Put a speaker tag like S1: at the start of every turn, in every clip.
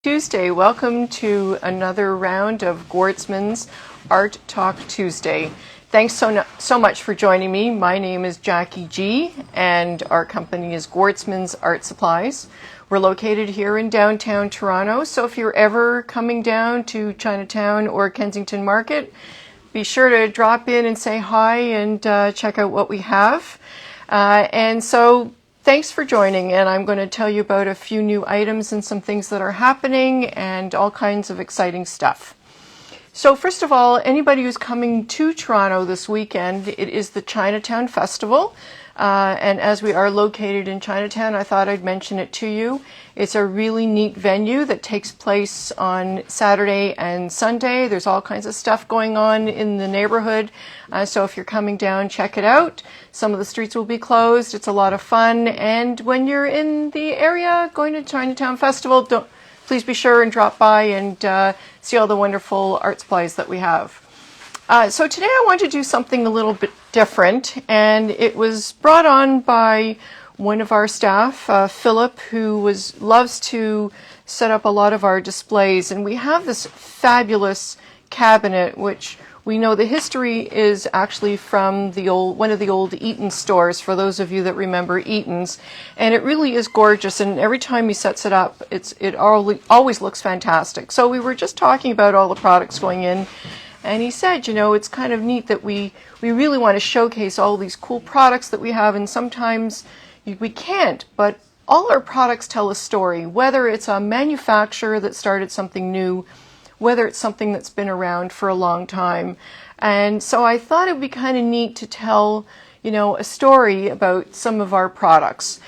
S1: Tuesday. Welcome to another round of Gwartzman's Art Talk Tuesday. Thanks so much for joining me. My name is Jackie G, and our company is Gwartzman's Art Supplies. We're located here in downtown Toronto, so if you're ever coming down to Chinatown or Kensington Market, be sure to drop in and say hi and check out what we have. Thanks for joining, and I'm going to tell you about a few new items and some things that are happening and all kinds of exciting stuff. So first of all, anybody who's coming to Toronto this weekend, it is the Chinatown Festival. And as we are located in Chinatown, I thought I'd mention it to you. It's a really neat venue that takes place on Saturday and Sunday. There's all kinds of stuff going on in the neighborhood. So if you're coming down, check it out. Some of the streets will be closed. It's a lot of fun. And when you're in the area going to Chinatown Festival, please be sure and drop by and see all the wonderful art supplies that we have. So today I want to do something a little bit different, and it was brought on by one of our staff, Philip, who loves to set up a lot of our displays. And we have this fabulous cabinet, which we know the history is actually from one of the old Eaton stores, for those of you that remember Eaton's. And it really is gorgeous, and every time he sets it up, it always looks fantastic. So we were just talking about all the products going in, and he said, you know, it's kind of neat that we really want to showcase all these cool products that we have, and sometimes we can't, but all our products tell a story, whether it's a manufacturer that started something new, whether it's something that's been around for a long time. And so I thought it would be kind of neat to tell, you know, a story about some of our products.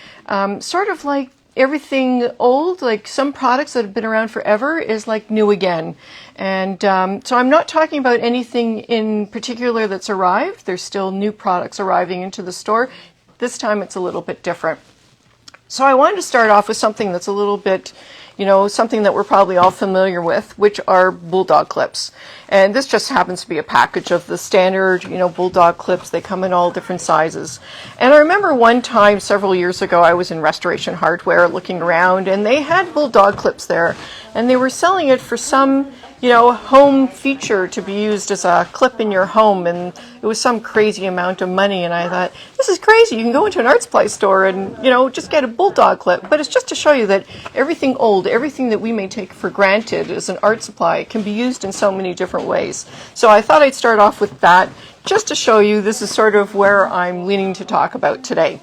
S1: Sort of like everything old, like some products that have been around forever is like new again. And so I'm not talking about anything in particular that's arrived. There's still new products arriving into the store. This time it's a little bit different. So I wanted to start off with something that's a little bit, you know, something that we're probably all familiar with, which are Bulldog Clips. And this just happens to be a package of the standard, you know, Bulldog Clips. They come in all different sizes. And I remember one time several years ago, I was in Restoration Hardware looking around, and they had Bulldog Clips there. And they were selling it for some, you know, home feature to be used as a clip in your home, and it was some crazy amount of money. And I thought, this is crazy. You can go into an art supply store and, you know, just get a Bulldog Clip. But it's just to show you that everything old, everything that we may take for granted as an art supply can be used in so many different ways. So I thought I'd start off with that just to show you this is sort of where I'm leaning to talk about today.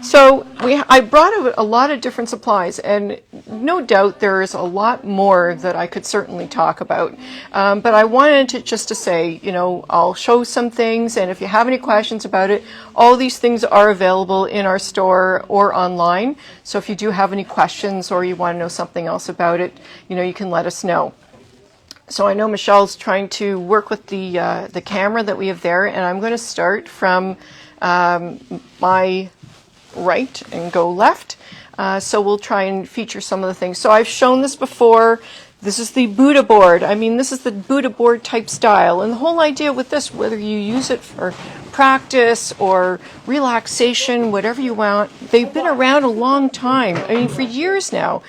S1: So I brought a lot of different supplies, and no doubt there is a lot more that I could certainly talk about. But I wanted to say, you know, I'll show some things, and if you have any questions about it, all these things are available in our store or online. So if you do have any questions or you want to know something else about it, you know, you can let us know. So I know Michelle's trying to work with the camera that we have there, and I'm going to start from my right and go left. So we'll try and feature some of the things. So I've shown this before. This is the Buddha board. I mean, this is the Buddha board type style. And the whole idea with this, whether you use it for practice or relaxation, whatever you want, they've been around a long time. I mean, for years now.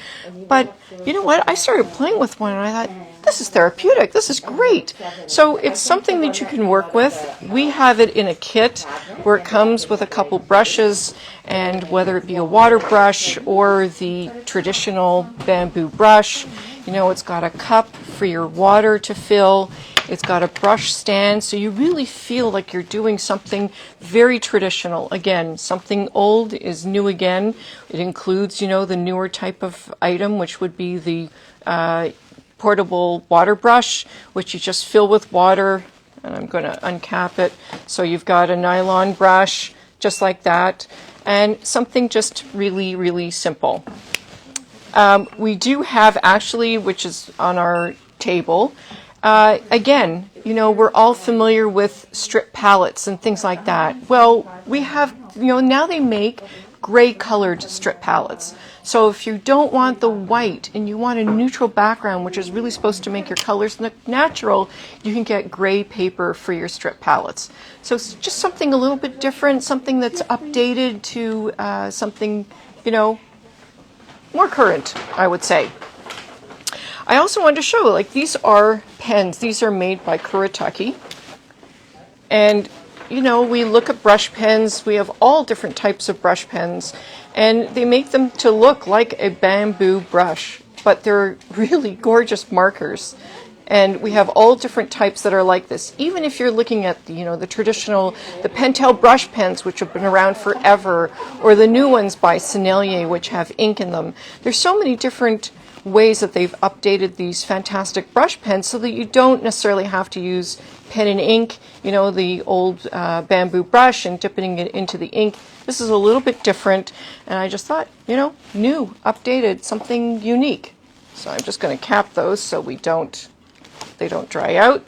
S1: But you know what? I started playing with one and I thought, this is therapeutic. This is great. So it's something that you can work with. We have it in a kit where it comes with a couple brushes, and whether it be a water brush or the traditional bamboo brush, you know, it's got a cup for your water to fill. It's got a brush stand, so you really feel like you're doing something very traditional. Again, something old is new again. It includes, you know, the newer type of item, which would be the portable water brush, which you just fill with water, and I'm going to uncap it. So you've got a nylon brush, just like that, and something just really, really simple. We do have actually, which is on our table, again, you know, we're all familiar with strip palettes and things like that. Well, we have, you know, now they make gray colored strip palettes. So if you don't want the white and you want a neutral background, which is really supposed to make your colors look natural, you can get gray paper for your strip palettes. So it's just something a little bit different, something that's updated to something, you know, more current, I would say. I also wanted to show, like, these are pens. These are made by Kawiko. And, you know, we look at brush pens. We have all different types of brush pens. And they make them to look like a bamboo brush. But they're really gorgeous markers. And we have all different types that are like this. Even if you're looking at, you know, the traditional, the Pentel brush pens, which have been around forever, or the new ones by Sennelier, which have ink in them. There's so many different ways that they've updated these fantastic brush pens so that you don't necessarily have to use pen and ink, you know, the old bamboo brush and dipping it into the ink. This is a little bit different, and I just thought, you know, new, updated, something unique. So I'm just going to cap those so they don't dry out.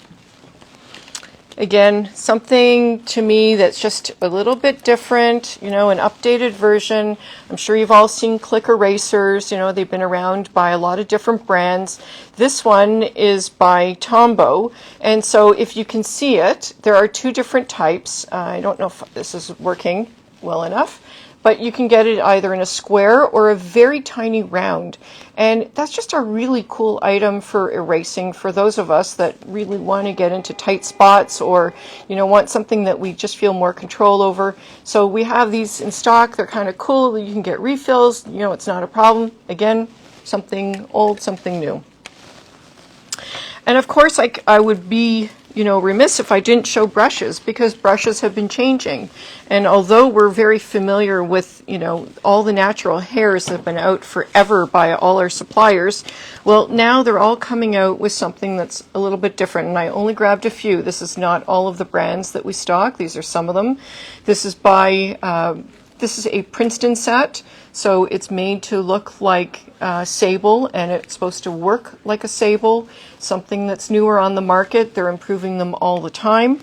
S1: Again, something to me that's just a little bit different, you know, an updated version. I'm sure you've all seen click erasers, you know, they've been around by a lot of different brands. This one is by Tombow, and so if you can see it, there are two different types. I don't know if this is working well enough, but you can get it either in a square or a very tiny round. And that's just a really cool item for erasing for those of us that really want to get into tight spots or, you know, want something that we just feel more control over. So we have these in stock. They're kind of cool. You can get refills. You know, it's not a problem. Again, something old, something new. And of course, I would be, you know, remiss if I didn't show brushes, because brushes have been changing. And although we're very familiar with, you know, all the natural hairs that have been out forever by all our suppliers, well, now they're all coming out with something that's a little bit different. And I only grabbed a few. This is not all of the brands that we stock. These are some of them. This is by, this is a Princeton set. So it's made to look like sable, and it's supposed to work like a sable. Something that's newer on the market. They're improving them all the time.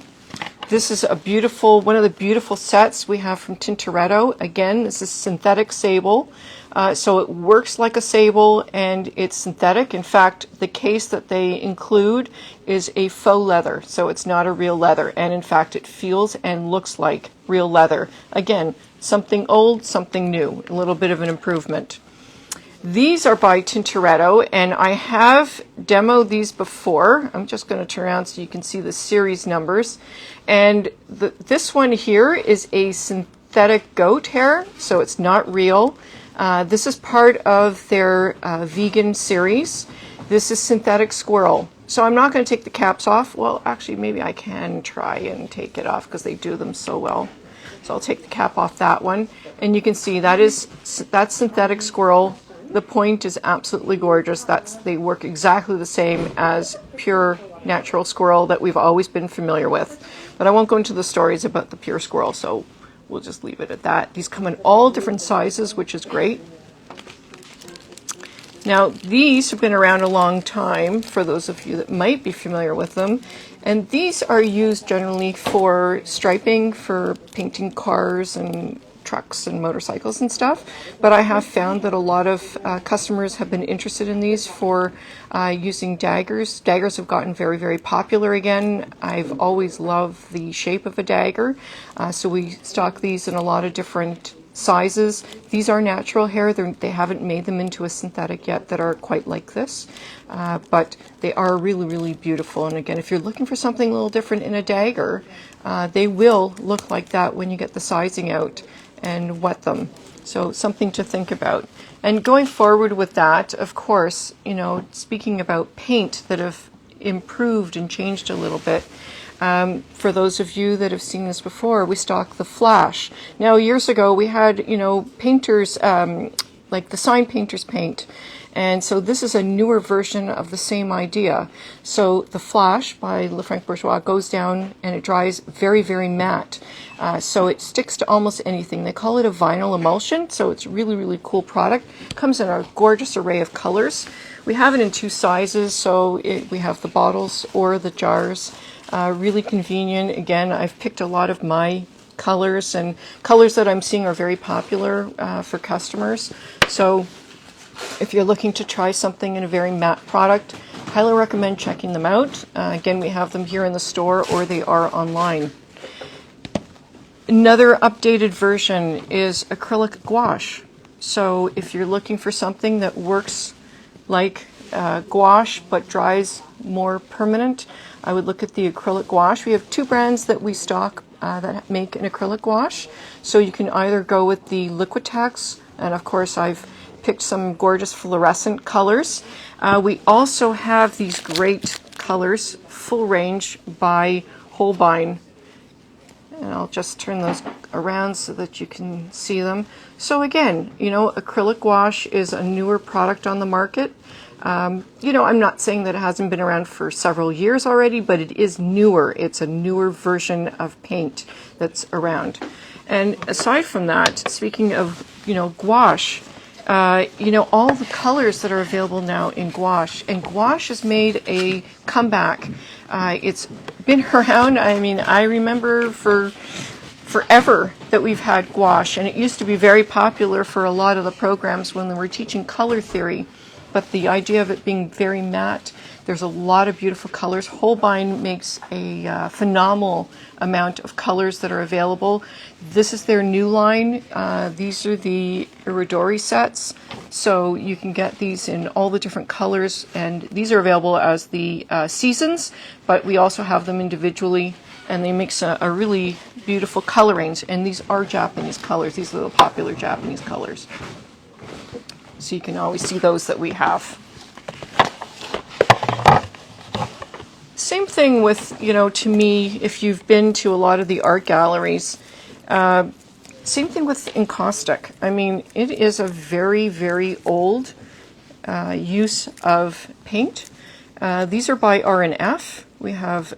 S1: This is a beautiful, one of the beautiful sets we have from Tintoretto. Again, this is synthetic sable. So it works like a sable, and it's synthetic. In fact, the case that they include is a faux leather. So it's not a real leather. And in fact, it feels and looks like real leather. Again, something old, something new. A little bit of an improvement. These are by Tintoretto, and I have demoed these before. I'm just going to turn around so you can see the series numbers. And this one here is a synthetic goat hair, so it's not real. This is part of their vegan series. This is synthetic squirrel. So I'm not going to take the caps off. Well, actually, maybe I can try and take it off because they do them so well. So I'll take the cap off that one. And you can see that's synthetic squirrel. The point is absolutely gorgeous. They work exactly the same as pure natural squirrel that we've always been familiar with. But I won't go into the stories about the pure squirrel, so we'll just leave it at that. These come in all different sizes, which is great. Now, these have been around a long time, for those of you that might be familiar with them. And these are used generally for striping, for painting cars and trucks and motorcycles and stuff, but I have found that a lot of customers have been interested in these for using daggers. Daggers have gotten very, very popular again. I've always loved the shape of a dagger, so we stock these in a lot of different sizes. These are natural hair. They haven't made them into a synthetic yet that are quite like this, but they are really, really beautiful. And again, if you're looking for something a little different in a dagger, they will look like that when you get the sizing out and wet them. So something to think about. And going forward with that, of course, you know, speaking about paint that have improved and changed a little bit, for those of you that have seen this before, we stock the Flash. Now, years ago, we had, you know, painters, like the sign painters paint. And so this is a newer version of the same idea. So the Flash by Lefranc Bourgeois goes down and it dries very, very matte. So it sticks to almost anything. They call it a vinyl emulsion, so it's a really, really cool product. It comes in a gorgeous array of colors. We have it in two sizes, so we have the bottles or the jars. Really convenient. Again, I've picked a lot of my colors, and colors that I'm seeing are very popular for customers. So if you're looking to try something in a very matte product, highly recommend checking them out. Again, we have them here in the store, or they are online. Another updated version is acrylic gouache. So if you're looking for something that works like gouache but dries more permanent, I would look at the acrylic gouache. We have two brands that we stock that make an acrylic gouache. So you can either go with the Liquitex, and of course I've picked some gorgeous fluorescent colors. We also have these great colors, full range by Holbein. And I'll just turn those around so that you can see them. So again, you know, acrylic gouache is a newer product on the market. You know, I'm not saying that it hasn't been around for several years already, but it is newer. It's a newer version of paint that's around. And aside from that, speaking of, you know, gouache, you know, all the colors that are available now in gouache, and gouache has made a comeback. It's been around, I mean, I remember for forever that we've had gouache, and it used to be very popular for a lot of the programs when they were teaching color theory, but the idea of it being very matte, there's a lot of beautiful colors. Holbein makes a phenomenal amount of colors that are available. This is their new line. These are the Iridori sets, so you can get these in all the different colors, and these are available as the seasons, but we also have them individually, and they mix a really beautiful color range, and these are Japanese colors. These are the popular Japanese colors. So you can always see those that we have. Same thing with, you know, to me, if you've been to a lot of the art galleries, same thing with encaustic. I mean, it is a very, very old use of paint. These are by R&F. We have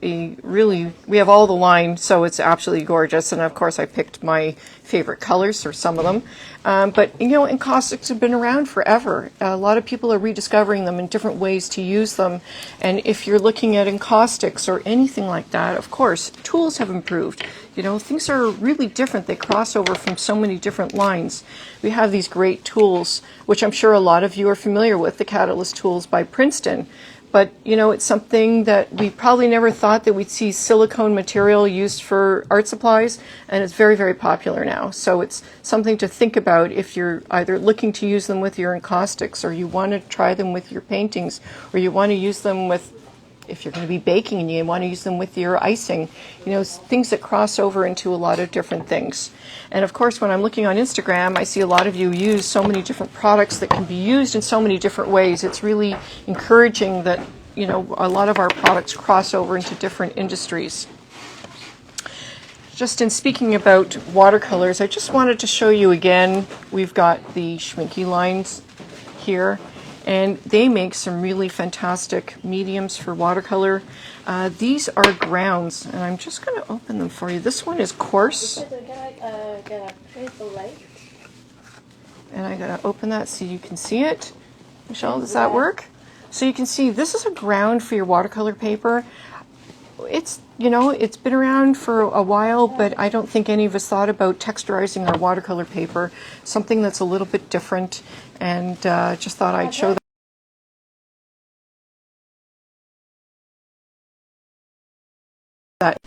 S1: all the line, so it's absolutely gorgeous. And of course, I picked my favorite colors, or some of them. But you know, encaustics have been around forever. A lot of people are rediscovering them in different ways to use them. And if you're looking at encaustics or anything like that, of course, tools have improved. You know, things are really different. They cross over from so many different lines. We have these great tools, which I'm sure a lot of you are familiar with, the Catalyst tools by Princeton. But, you know, it's something that we probably never thought that we'd see silicone material used for art supplies, and it's very, very popular now. So it's something to think about if you're either looking to use them with your encaustics, or you want to try them with your paintings, or you want to use them with, if you're going to be baking and you want to use them with your icing, you know, things that cross over into a lot of different things. And of course, when I'm looking on Instagram, I see a lot of you use so many different products that can be used in so many different ways. It's really encouraging that, you know, a lot of our products cross over into different industries. Just in speaking about watercolors, I just wanted to show you again, we've got the Schminke lines here. And they make some really fantastic mediums for watercolor. These are grounds, and I'm just going to open them for you. This one is coarse. And I got to open that so you can see it. Michelle, does that work? So you can see this is a ground for your watercolor paper. It's, you know, it's been around for a while, but I don't think any of us thought about texturizing our watercolor paper, something that's a little bit different, and just thought I'd show that.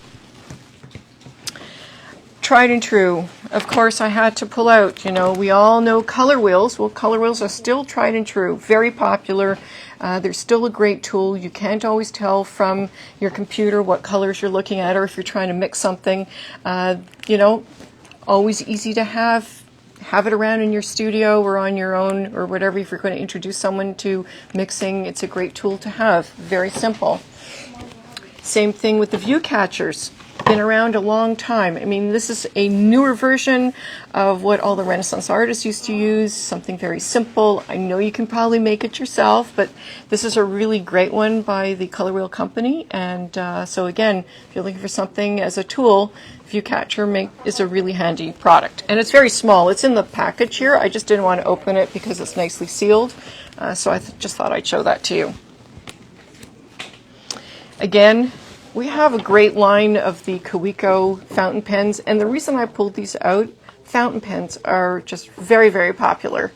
S1: Tried and true. Of course, I had to pull out, you know, we all know color wheels. Well, color wheels are still tried and true, very popular. They're still a great tool. You can't always tell from your computer what colors you're looking at, or if you're trying to mix something. You know, always easy to have it around in your studio or on your own or whatever. If you're going to introduce someone to mixing, it's a great tool to have. Very simple. Same thing with the view catchers. Been around a long time. I mean, this is a newer version of what all the Renaissance artists used to use, something very simple. I know you can probably make it yourself, but this is a really great one by the Color Wheel Company. And so again, if you're looking for something as a tool, View Catcher is a really handy product. And it's very small. It's in the package here. I just didn't want to open it because it's nicely sealed. So I just thought I'd show that to you. Again, we have a great line of the Kawiko fountain pens, and the reason I pulled these out, fountain pens are just very, very popular.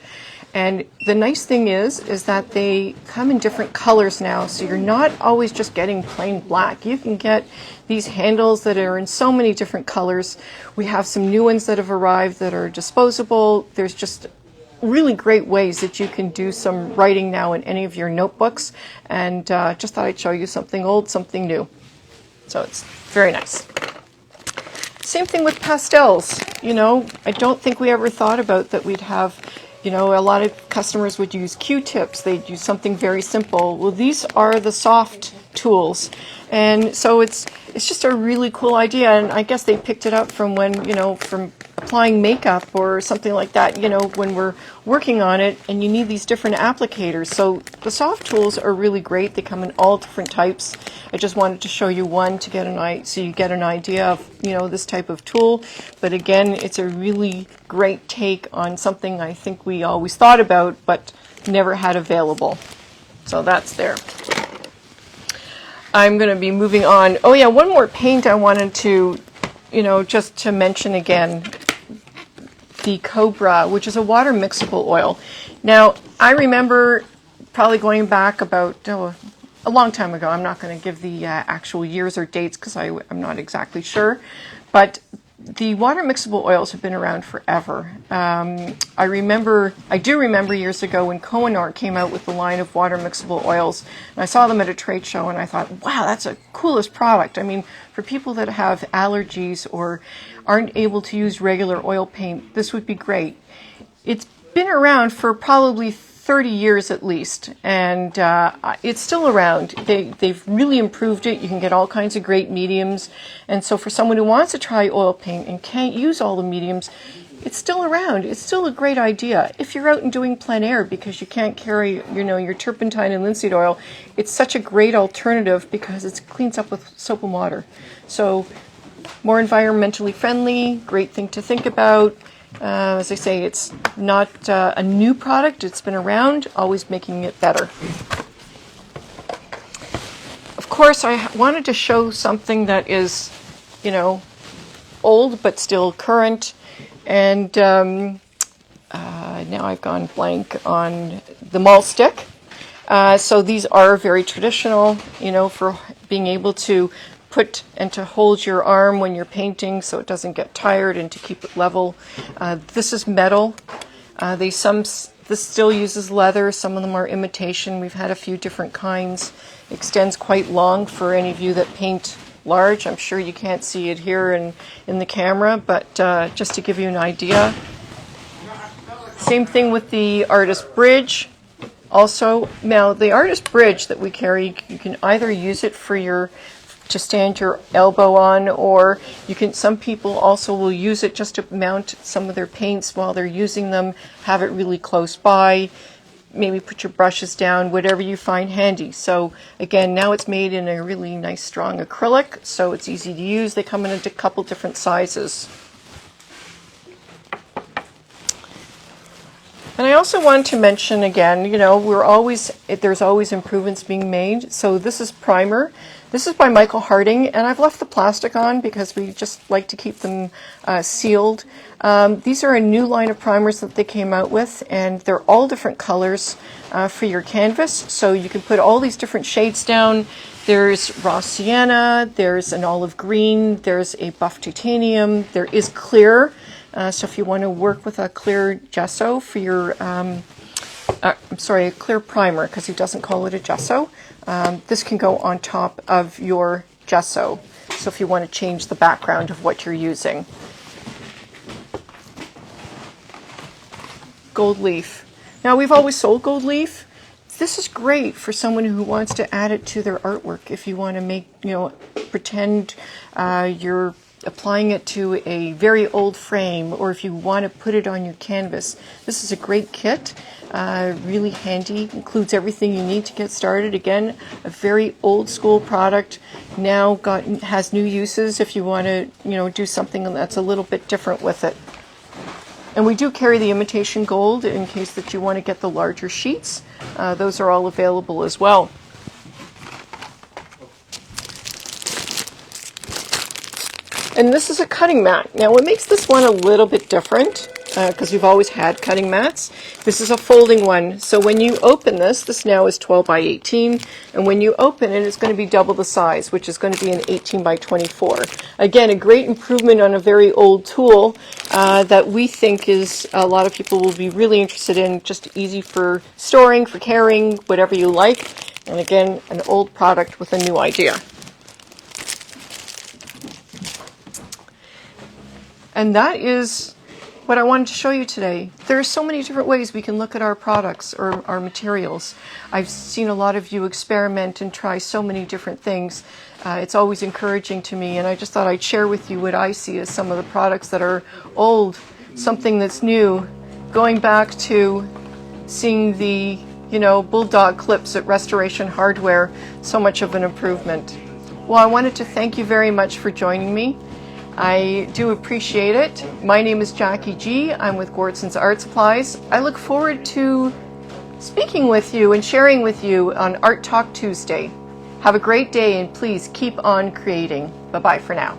S1: And the nice thing is that they come in different colors now, so you're not always just getting plain black. You can get these handles that are in so many different colors. We have some new ones that have arrived that are disposable. There's just really great ways that you can do some writing now in any of your notebooks, and just thought I'd show you something old, something new. So it's very nice. Same thing with pastels. You know, I don't think we ever thought about that we'd have, you know, a lot of customers would use Q-tips. They'd use something very simple. Well, these are the soft tools. And so it's just a really cool idea. And I guess they picked it up from when, you know, from applying makeup or something like that, you know, when we're working on it and you need these different applicators. So the soft tools are really great. They come in all different types. I just wanted to show you one to get so you get an idea of, you know, this type of tool. But again, it's a really great take on something I think we always thought about but never had available. So that's there. I'm going to be moving on. Oh yeah, one more paint I wanted to, you know, just to mention again. The Cobra, which is a water mixable oil. Now, I remember probably going back about a long time ago. I'm not going to give the actual years or dates because I'm not exactly sure. But the water mixable oils have been around forever. I do remember years ago when Kohinoor came out with the line of water mixable oils. And I saw them at a trade show and I thought, wow, that's the coolest product. I mean, for people that have allergies or aren't able to use regular oil paint, this would be great. It's been around for probably 30 years at least, and it's still around. They've really improved it. You can get all kinds of great mediums, and so for someone who wants to try oil paint and can't use all the mediums, it's still around. It's still a great idea. If you're out and doing plein air because you can't carry, you know, your turpentine and linseed oil, it's such a great alternative because it cleans up with soap and water. So more environmentally friendly, great thing to think about. As I say, it's not a new product. It's been around, always making it better. Of course, I wanted to show something that is, you know, old but still current. And now I've gone blank on the malt stick. So these are very traditional, you know, for being able to put and to hold your arm when you're painting so it doesn't get tired and to keep it level. This is metal. This still uses leather. Some of them are imitation. We've had a few different kinds. Extends quite long for any of you that paint large. I'm sure you can't see it here in the camera, but just to give you an idea. Same thing with the artist bridge. Also, now the artist bridge that we carry, you can either use it for to stand your elbow on, or you can. Some people also will use it just to mount some of their paints while they're using them. Have it really close by. Maybe put your brushes down, whatever you find handy. So again, now it's made in a really nice strong acrylic, so it's easy to use. They come in a couple different sizes. And I also wanted to mention again, you know, there's always improvements being made. So this is primer. This is by Michael Harding, and I've left the plastic on because we just like to keep them sealed. These are a new line of primers that they came out with, and they're all different colors for your canvas. So you can put all these different shades down. There's raw sienna, there's an olive green, there's a buff titanium, there is clear. So if you want to work with a clear gesso for your, a clear primer, because he doesn't call it a gesso, this can go on top of your gesso. So if you want to change the background of what you're using. Gold leaf. Now we've always sold gold leaf. This is great for someone who wants to add it to their artwork. If you want to make, you know, pretend you're applying it to a very old frame, or if you want to put it on your canvas. This is a great kit, really handy, includes everything you need to get started. Again, a very old school product, now has new uses if you want to, you know, do something that's a little bit different with it. And we do carry the imitation gold in case that you want to get the larger sheets. Those are all available as well. And this is a cutting mat. Now what makes this one a little bit different because we've always had cutting mats. This is a folding one, so when you open this now is 12 by 18, and when you open it, it's going to be double the size, which is going to be an 18 by 24. Again, a great improvement on a very old tool that we think is a lot of people will be really interested in, just easy for storing, for carrying, whatever you like. And again, an old product with a new idea. And that is what I wanted to show you today. There are so many different ways we can look at our products or our materials. I've seen a lot of you experiment and try so many different things. It's always encouraging to me, and I just thought I'd share with you what I see as some of the products that are old, something that's new, going back to seeing the Bulldog Clips at Restoration Hardware, so much of an improvement. Well, I wanted to thank you very much for joining me. I do appreciate it. My name is Jackie G. I'm with Gortson's Art Supplies. I look forward to speaking with you and sharing with you on Art Talk Tuesday. Have a great day, and please keep on creating. Bye-bye for now.